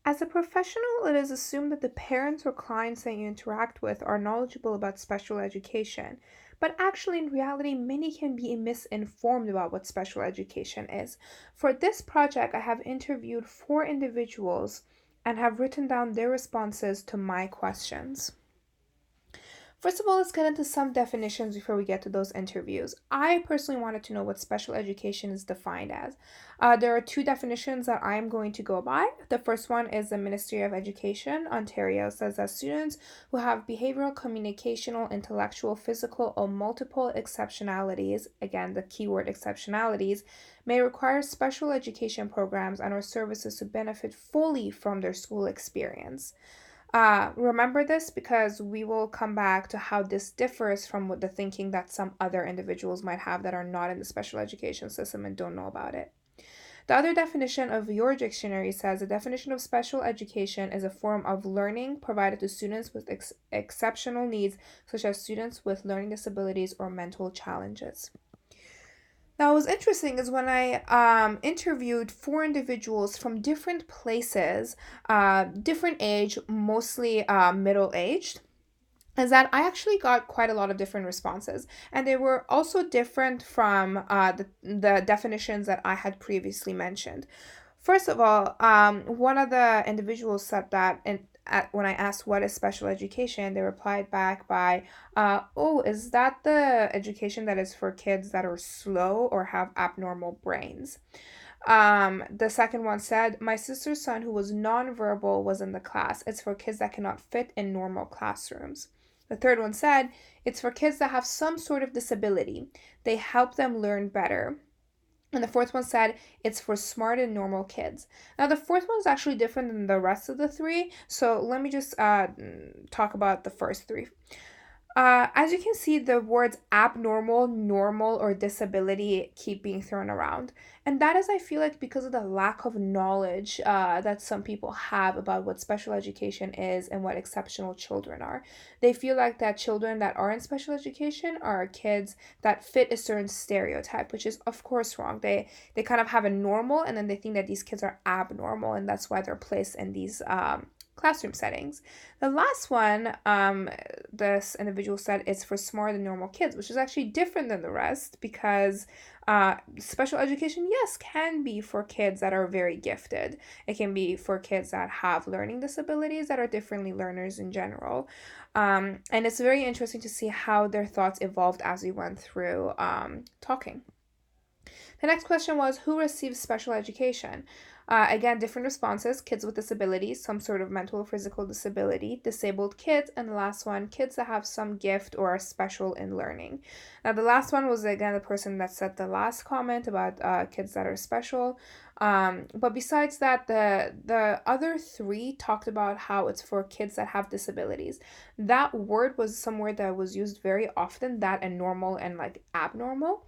As a professional, it is assumed that the parents or clients that you interact with are knowledgeable about special education. But actually, in reality, many can be misinformed about what special education is. For this project, I have interviewed four individuals and have written down their responses to my questions. First of all, let's get into some definitions before we get to those interviews. I personally wanted to know what special education is defined as. There are two definitions that I'm going to go by. The first one is the Ministry of Education, Ontario, says that students who have behavioral, communicational, intellectual, physical, or multiple exceptionalities, again, the keyword exceptionalities, may require special education programs and or services to benefit fully from their school experience. Remember this because we will come back to how this differs from what the thinking that some other individuals might have that are not in the special education system and don't know about it. The other definition of your dictionary says the definition of special education is a form of learning provided to students with exceptional needs, such as students with learning disabilities or mental challenges. Now, what was interesting is when I interviewed four individuals from different places, different age, mostly middle aged, is that I actually got quite a lot of different responses. And they were also different from the definitions that I had previously mentioned. First of all, one of the individuals said that, and when I asked what is special education, they replied back by, "Oh, is that the education that is for kids that are slow or have abnormal brains?" The second one said, "My sister's son, who was nonverbal, was in the class. It's for kids that cannot fit in normal classrooms." The third one said, "It's for kids that have some sort of disability. They help them learn better." And the fourth one said, "It's for smart and normal kids." Now, the fourth one is actually different than the rest of the three. So let me just talk about the first three. As you can see, the words abnormal, normal, or disability keep being thrown around. And that is, I feel like, because of the lack of knowledge that some people have about what special education is and what exceptional children are. They feel like that children that are in special education are kids that fit a certain stereotype, which is, of course, wrong. They kind of have a normal, and then they think that these kids are abnormal, and that's why they're placed in these classroom settings. The last one, this individual said it's for smarter than normal kids, which is actually different than the rest because special education, yes, can be for kids that are very gifted. It can be for kids that have learning disabilities that are differently learners in general. And it's very interesting to see how their thoughts evolved as we went through talking. The next question was who receives special education? Again, different responses kids with disabilities, some sort of mental or physical disability, disabled kids, and the last one, kids that have some gift or are special in learning. Now, the last one was again the person that said the last comment about kids that are special. But besides that, the other three talked about how it's for kids that have disabilities. That word was some word that was used very often, that and normal and like abnormal.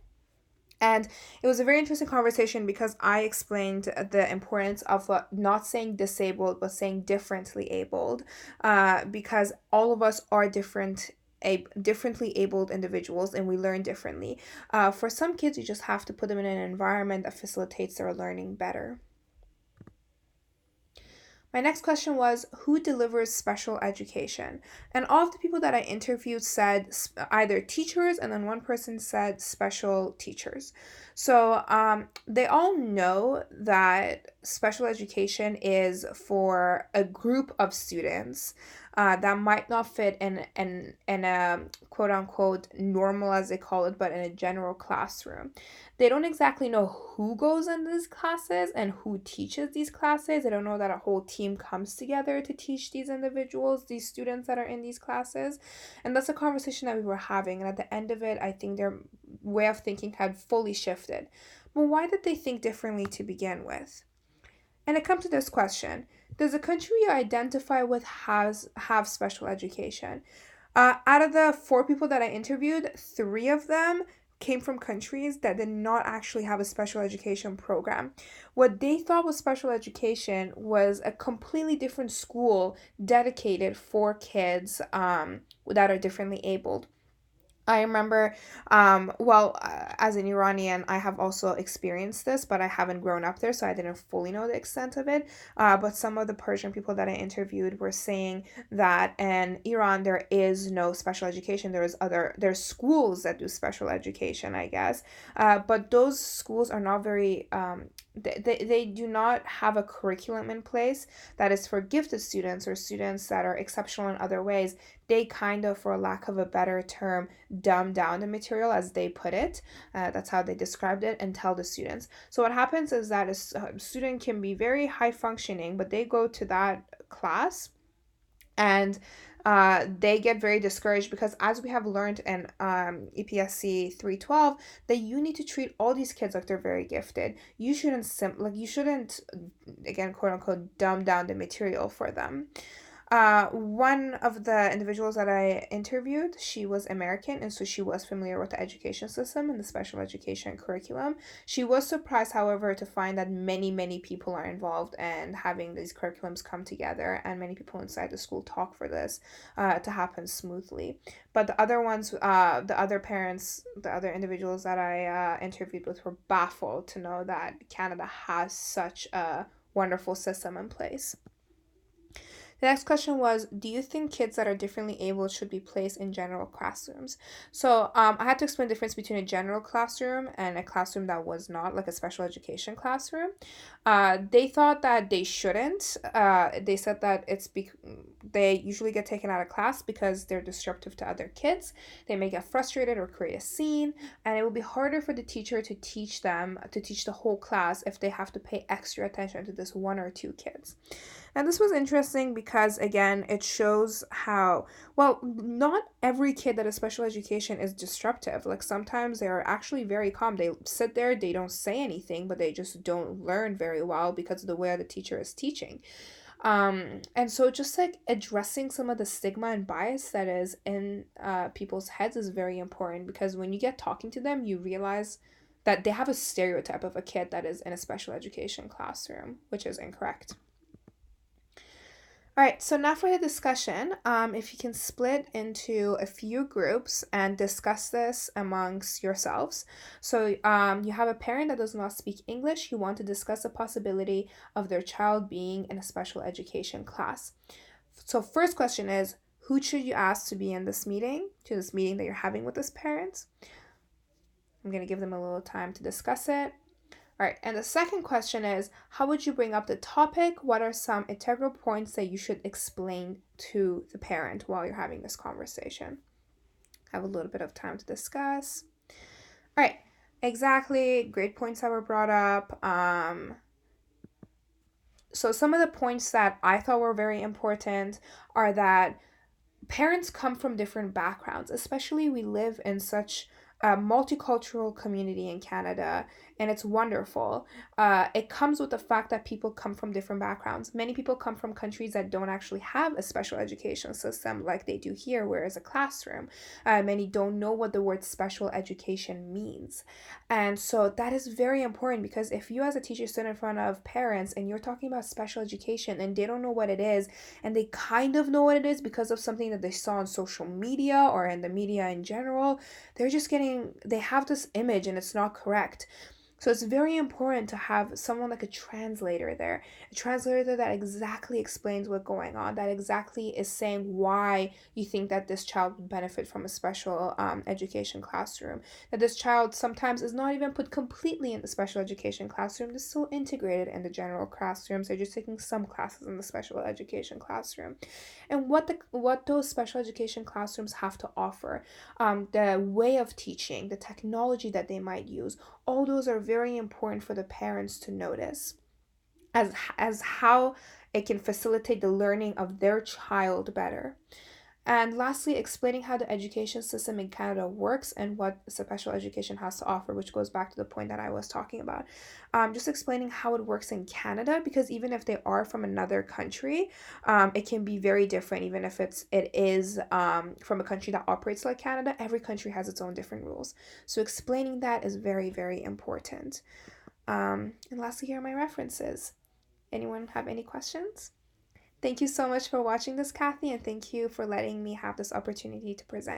And it was a very interesting conversation because I explained the importance of not saying disabled, but saying differently abled, because all of us are differently abled individuals and we learn differently. For some kids, you just have to put them in an environment that facilitates their learning better. My next question was who delivers special education? And all of the people that I interviewed said either teachers, and then one person said special teachers. So they all know that special education is for a group of students that might not fit in a quote unquote normal, as they call it, but in a general classroom. They don't exactly know who goes in these classes and who teaches these classes. They don't know that a whole team comes together to teach these individuals, these students that are in these classes. And that's a conversation that we were having. And at the end of it, I think their way of thinking had fully shifted. But why did they think differently to begin with? And it comes to this question. Does the country you identify with have special education? Out of the four people that I interviewed, three of them came from countries that did not actually have a special education program. What they thought was special education was a completely different school dedicated for kids that are differently abled. I remember, as an Iranian, I have also experienced this, but I haven't grown up there, so I didn't fully know the extent of it. But some of the Persian people that I interviewed were saying that in Iran there is no special education. There's schools that do special education, I guess, but those schools are not very. They do not have a curriculum in place that is for gifted students or students that are exceptional in other ways. They kind of, for lack of a better term, dumb down the material as they put it. That's how they described it and tell the students. So what happens is that a student can be very high functioning, but they go to that class and they get very discouraged because, as we have learned in EPSC 312, that you need to treat all these kids like they're very gifted. You shouldn't, again, quote unquote, dumb down the material for them. One of the individuals that I interviewed, she was American, and so she was familiar with the education system and the special education curriculum. She was surprised, however, to find that many people are involved in having these curriculums come together, and many people inside the school talk for this to happen smoothly. But the other ones, the other parents, the other individuals that I interviewed with were baffled to know that Canada has such a wonderful system in place. The next question was, do you think kids that are differently able should be placed in general classrooms? So I had to explain the difference between a general classroom and a classroom that was not like a special education classroom. They thought that they shouldn't. They said that they usually get taken out of class because they're disruptive to other kids. They may get frustrated or create a scene, and it will be harder for the teacher to teach the whole class if they have to pay extra attention to this one or two kids. And this was interesting because, again, it shows how, well, not every kid that is special education is disruptive. Like, sometimes they're actually very calm. They sit there, they don't say anything, but they just don't learn very well because of the way the teacher is teaching. And so just like addressing some of the stigma and bias that is in people's heads is very important, because when you get talking to them, you realize that they have a stereotype of a kid that is in a special education classroom, which is incorrect. All right, so now for the discussion, if you can split into a few groups and discuss this amongst yourselves. So you have a parent that does not speak English. You want to discuss the possibility of their child being in a special education class. So first question is, who should you ask to be in this meeting, that you're having with this parent? I'm going to give them a little time to discuss it. All right, and the second question is, how would you bring up the topic? What are some integral points that you should explain to the parent while you're having this conversation? Have a little bit of time to discuss. All right, exactly. Great points that were brought up. So some of the points that I thought were very important are that parents come from different backgrounds, especially we live in such a multicultural community in Canada, and it's wonderful. It comes with the fact that people come from different backgrounds. Many people come from countries that don't actually have a special education system like they do here, whereas a classroom. Many don't know what the word special education means. And so that is very important, because if you as a teacher sit in front of parents and you're talking about special education and they don't know what it is, and they kind of know what it is because of something that they saw on social media or in the media in general, they have this image and it's not correct. So it's very important to have someone like a translator there, a translator that exactly explains what's going on, that exactly is saying why you think that this child would benefit from a special education classroom, that this child sometimes is not even put completely in the special education classroom, they're still integrated in the general classrooms, they're just taking some classes in the special education classroom, and what those special education classrooms have to offer, the way of teaching, the technology that they might use. All those are very important for the parents to notice as how it can facilitate the learning of their child better. And lastly, explaining how the education system in Canada works and what special education has to offer, which goes back to the point that I was talking about. Just explaining how it works in Canada, because even if they are from another country, it can be very different. Even if it is from a country that operates like Canada, every country has its own different rules. So explaining that is very important. And lastly, here are my references. Anyone have any questions? Thank you so much for watching this, Kathy, and thank you for letting me have this opportunity to present.